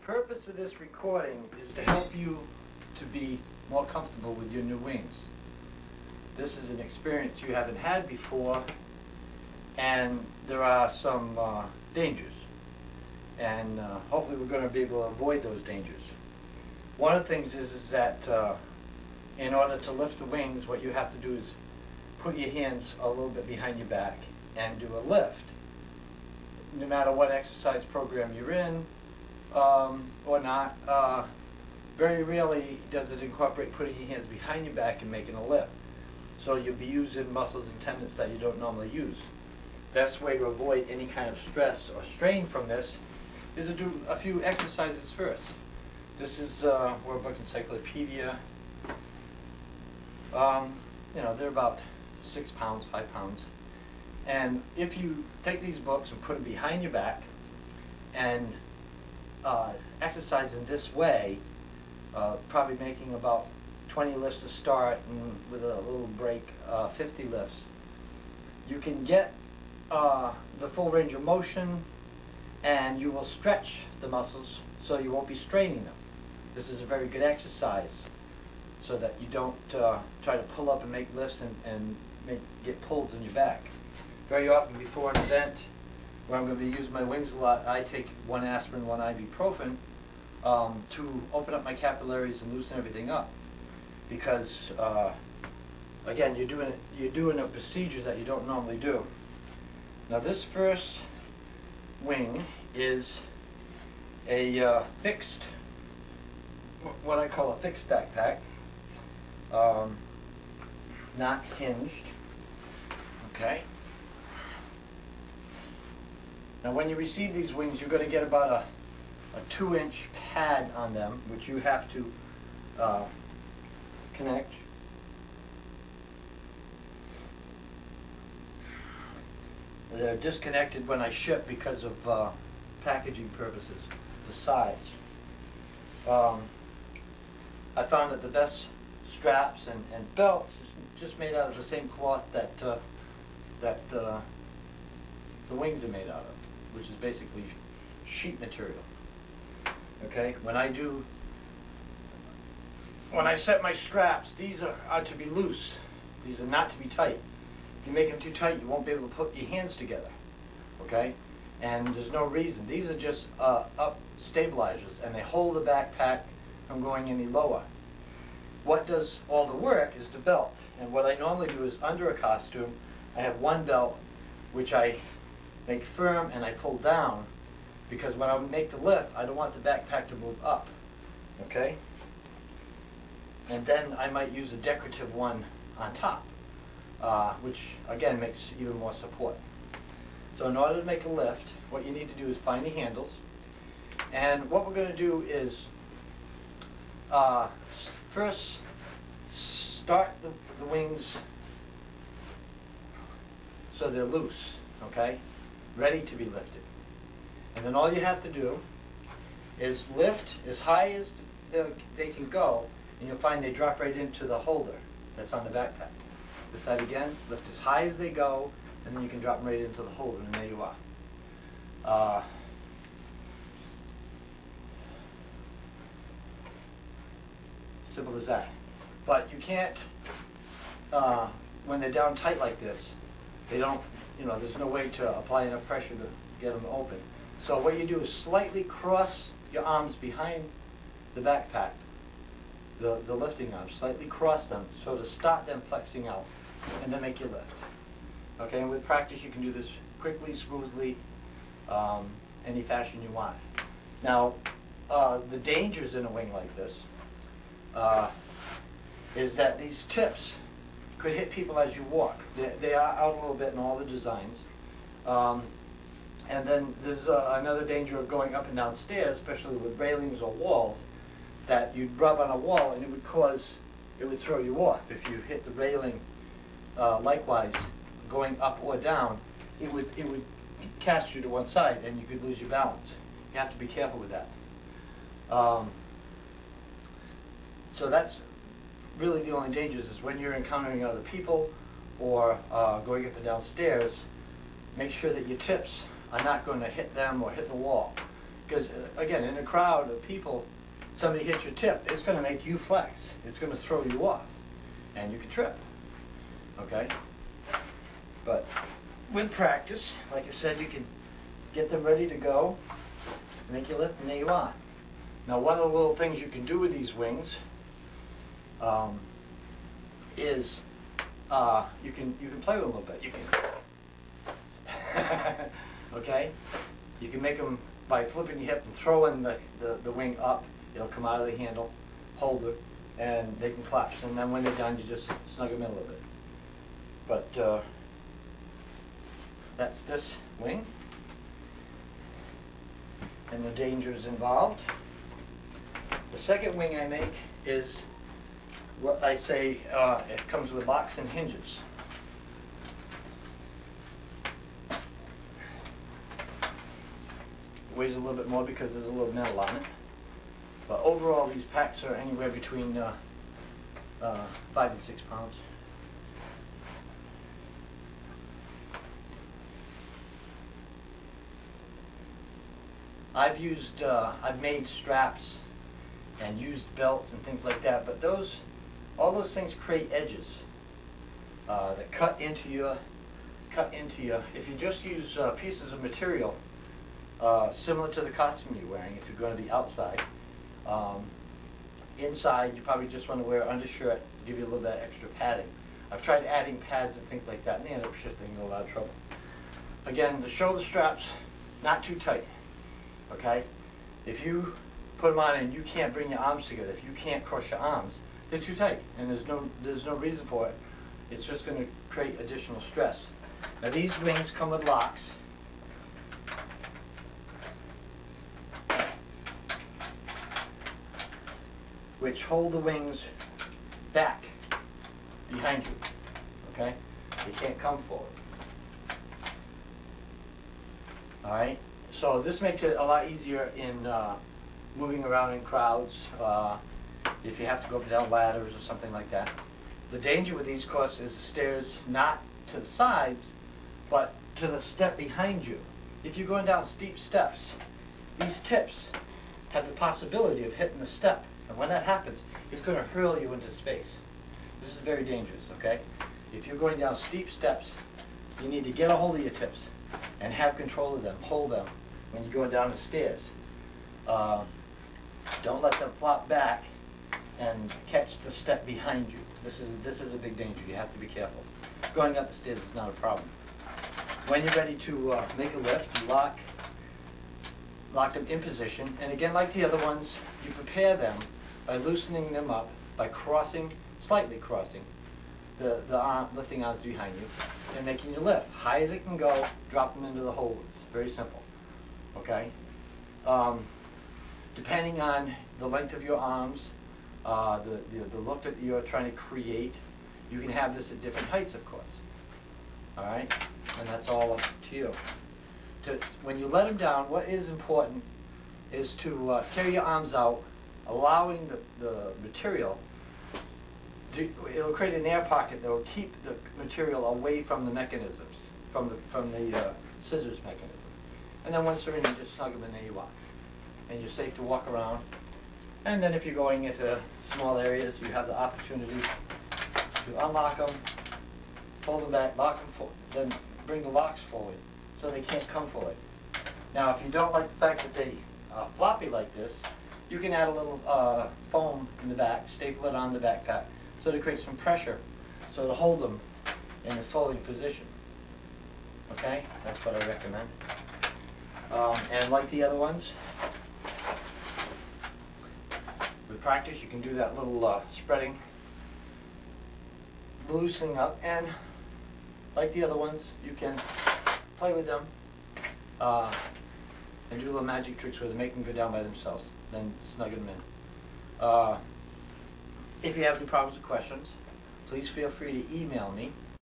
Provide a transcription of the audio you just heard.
purpose of this recording is to help you to be more comfortable with your new wings. This is an experience you haven't had before, and there are some dangers. And hopefully we're going to be able to avoid those dangers. One of the things is that in order to lift the wings, what you have to do is put your hands a little bit behind your back and do a lift. No matter what exercise program you're in or not, very rarely does it incorporate putting your hands behind your back and making a lift. So you'll be using muscles and tendons that you don't normally use. Best way to avoid any kind of stress or strain from this is to do a few exercises first. This is World Book Encyclopedia. You know, they're about 6 pounds, 5 pounds. And if you take these books and put them behind your back and exercise in this way, probably making about 20 lifts to start and with a little break, 50 lifts, you can get the full range of motion, and you will stretch the muscles so you won't be straining them. This is a very good exercise so that you don't try to pull up and make lifts and get pulls in your back. Very often before an event where I'm going to be using my wings a lot, I take 1 aspirin, 1 ibuprofen to open up my capillaries and loosen everything up. Because again, you're doing a procedure that you don't normally do. Now this first wing is a fixed, what I call a fixed backpack, not hinged. Okay. Now when you receive these wings, you're going to get about a 2-inch pad on them, which you have to connect. They're disconnected when I ship because of packaging purposes, the size. I found that the best straps and belts is just made out of the same cloth that the wings are made out of, which is basically sheet material. Okay, when I set my straps, these are to be loose. These are not to be tight. If you make them too tight, you won't be able to put your hands together. Okay, and there's no reason. These are just up stabilizers, and they hold the backpack from going any lower. What does all the work is the belt. And what I normally do is under a costume, I have one belt which I make firm and I pull down, because when I make the lift, I don't want the backpack to move up. Okay? And then I might use a decorative one on top, which again makes even more support. So in order to make a lift, what you need to do is find the handles. And what we're going to do is first start the wings so they're loose, okay, ready to be lifted. And then all you have to do is lift as high as they can go, and you'll find they drop right into the holder that's on the backpack. This side again, lift as high as they go, and then you can drop them right into the holder, and there you are. Simple as that. But you can't, when they're down tight like this, they don't, there's no way to apply enough pressure to get them open. So what you do is slightly cross your arms behind the backpack, the lifting arms, slightly cross them so to stop them flexing out, and then make your lift. Okay, and with practice you can do this quickly, smoothly, any fashion you want. Now, the dangers in a wing like this is that these tips could hit people as you walk. They are out a little bit in all the designs. And then there's another danger of going up and down stairs, especially with railings or walls, that you'd rub on a wall and it would throw you off. If you hit the railing, likewise, going up or down, it would cast you to one side and you could lose your balance. You have to be careful with that. So that's really the only dangers, is when you're encountering other people or going up and down stairs, make sure that your tips are not going to hit them or hit the wall. Because again, in a crowd of people, somebody hits your tip, it's going to make you flex. It's going to throw you off, and you can trip. Okay? But with practice, like I said, you can get them ready to go, make your lift, and there you are. Now, one of the little things you can do with these wings is you can play with them a little bit. You can, okay? You can make them by flipping your hip and throwing the wing up. It'll come out of the handle, hold it, and they can collapse. And then when they're done, you just snug them in a little bit. But that's this wing and the dangers involved. The second wing I make is what I say, it comes with locks and hinges. It weighs a little bit more because there's a little metal on it. But overall, these packs are anywhere between 5 and 6 pounds. I've made straps and used belts and things like that, but all those things create edges that cut into your. If you just use pieces of material similar to the costume you're wearing, if you're going to be outside, inside you probably just want to wear an undershirt, give you a little bit of extra padding. I've tried adding pads and things like that, and they end up shifting in a lot of trouble. Again, the shoulder straps, not too tight. Okay? If you put them on and you can't bring your arms together, if you can't cross your arms, they're too tight, and there's no reason for it. It's just going to create additional stress. Now these wings come with locks. Which hold the wings back behind you. Okay? They can't come forward. Alright? So this makes it a lot easier in moving around in crowds, if you have to go up and down ladders or something like that. The danger with these, of course, is the stairs not to the sides, but to the step behind you. If you're going down steep steps, these tips have the possibility of hitting the step. And when that happens, it's going to hurl you into space. This is very dangerous, okay? If you're going down steep steps, you need to get a hold of your tips and have control of them, hold them when you're going down the stairs. Don't let them flop back and catch the step behind you. This is a big danger. You have to be careful. Going up the stairs is not a problem. When you're ready to make a lift, you lock them in position. And again, like the other ones, you prepare them by loosening them up, by slightly crossing the lifting arms behind you, and making your lift. High as it can go, drop them into the holes. Very simple. Okay? Depending on the length of your arms, the look that you're trying to create, you can have this at different heights, of course. Alright? And that's all up to you. When you let them down, what is important is to carry your arms out, allowing the material it'll create an air pocket that will keep the material away from the mechanisms, from the scissors mechanism. And then once they're in, you just snug them and there you are. And you're safe to walk around. And then if you're going into small areas, you have the opportunity to unlock them, pull them back, lock them forward, then bring the locks forward so they can't come forward. Now if you don't like the fact that they are floppy like this, you can add a little foam in the back, staple it on the backpack, so to create some pressure, so to hold them in this folding position. Okay, that's what I recommend. And like the other ones, with practice you can do that little spreading, loosening up, and like the other ones, you can play with them and do little magic tricks where they make them go down by themselves, then snug them in. If you have any problems or questions, please feel free to email me